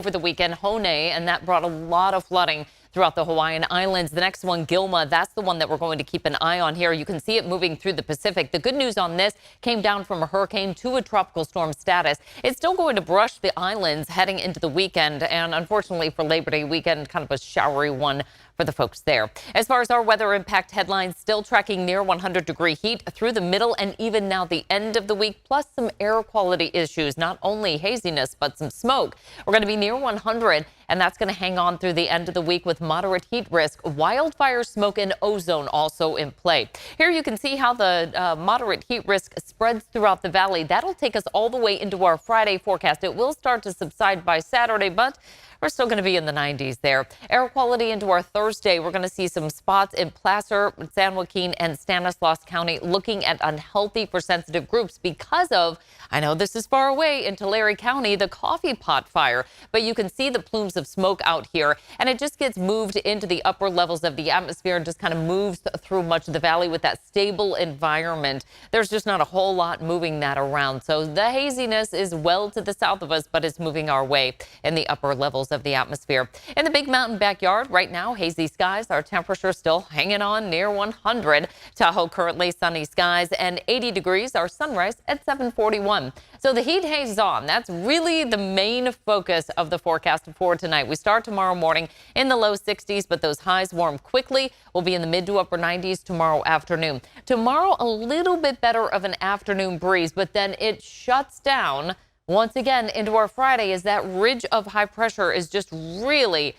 Over the weekend, Hone, and that brought a lot of flooding throughout the Hawaiian Islands. The next one, Gilma, that's the one that we're going to keep an eye on here. You can see it moving through the Pacific. The good news on this came down from a hurricane to a tropical storm status. It's still going to brush the islands heading into the weekend, and unfortunately for Labor Day weekend, kind of a showery one for the folks there. As far as our weather impact headlines, still tracking near 100-degree heat through the middle and even now the end of the week, plus some air quality issues, not only haziness, but some smoke. We're going to be near 100, and that's going to hang on through the end of the week with moderate heat risk. Wildfire smoke and ozone also in play. Here you can see how the moderate heat risk spreads throughout the valley. That'll take us all the way into our Friday forecast. It will start to subside by Saturday, but we're still going to be in the 90s there. Air quality into our Thursday. We're going to see some spots in Placer, San Joaquin, and Stanislaus County looking at unhealthy for sensitive groups because of, I know this is far away, in Tulare County, the coffee pot fire. But you can see the plumes of smoke out here, and it just gets moved into the upper levels of the atmosphere and just kind of moves through much of the valley with that stable environment. There's just not a whole lot moving that around. So the haziness is well to the south of us, but it's moving our way in the upper levels of the atmosphere. In the Big Mountain backyard right now, hazy skies. Our temperature still hanging on near 100. Tahoe currently sunny skies and 80 degrees. Our sunrise at 7:41. So the heat hangs on. That's really the main focus of the forecast for tonight. We start tomorrow morning in the low 60s, but those highs warm quickly. We'll be in the mid to upper 90s tomorrow afternoon. Tomorrow, a little bit better of an afternoon breeze, but then it shuts down once again into our Friday as that ridge of high pressure is just really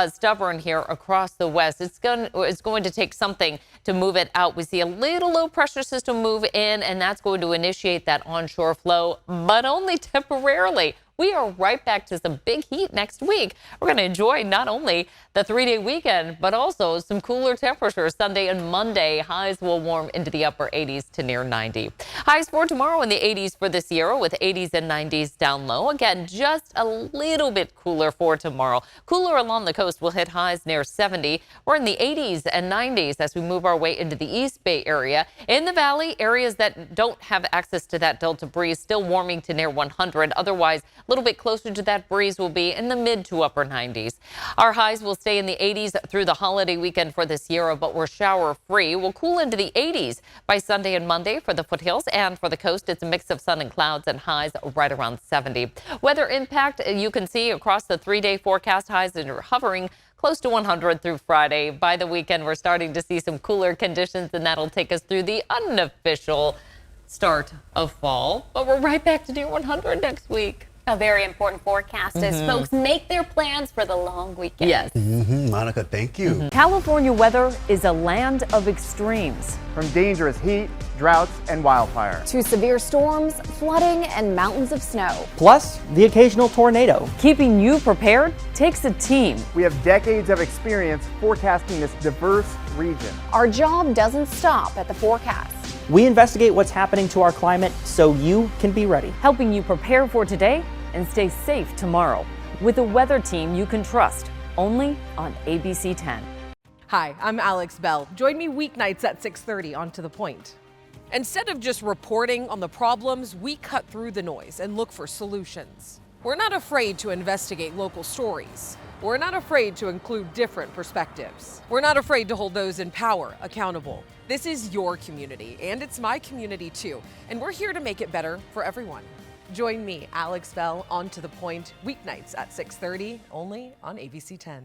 stubborn here across the west. It's going to take something to move it out. We see a little low pressure system move in, and that's going to initiate that onshore flow, but only temporarily. We are right back to some big heat next week. We're going to enjoy not only the 3-day weekend, but also some cooler temperatures Sunday and Monday. Highs will warm into the upper 80s to near 90. Highs for tomorrow in the 80s for the Sierra with 80s and 90s down low. Again, just a little bit cooler for tomorrow. Cooler along the coast will hit highs near 70. We're in the 80s and 90s as we move our way into the East Bay area. In the valley, areas that don't have access to that Delta breeze still warming to near 100. Otherwise, a little bit closer to that breeze will be in the mid to upper 90s. Our highs will stay in the 80s through the holiday weekend for the Sierra, but we're shower free. We'll cool into the 80s by Sunday and Monday for the foothills, and for the coast, it's a mix of sun and clouds and highs right around 70. Weather impact, you can see across the 3-day forecast, highs that are hovering close to 100 through Friday. By the weekend, we're starting to see some cooler conditions, and that'll take us through the unofficial start of fall. But we're right back to near 100 next week. A very important forecast as folks make their plans for the long weekend. Yes. Monica, thank you. California weather is a land of extremes. From dangerous heat, droughts, and wildfire. To severe storms, flooding, and mountains of snow. Plus, the occasional tornado. Keeping you prepared takes a team. We have decades of experience forecasting this diverse region. Our job doesn't stop at the forecast. We investigate what's happening to our climate so you can be ready. Helping you prepare for today and stay safe tomorrow. With a weather team you can trust, only on ABC 10. Hi, I'm Alex Bell. Join me weeknights at 6:30 on To The Point. Instead of just reporting on the problems, we cut through the noise and look for solutions. We're not afraid to investigate local stories. We're not afraid to include different perspectives. We're not afraid to hold those in power accountable. This is your community, and it's my community too, and we're here to make it better for everyone. Join me, Alex Bell, on To The Point, weeknights at 6:30, only on ABC 10.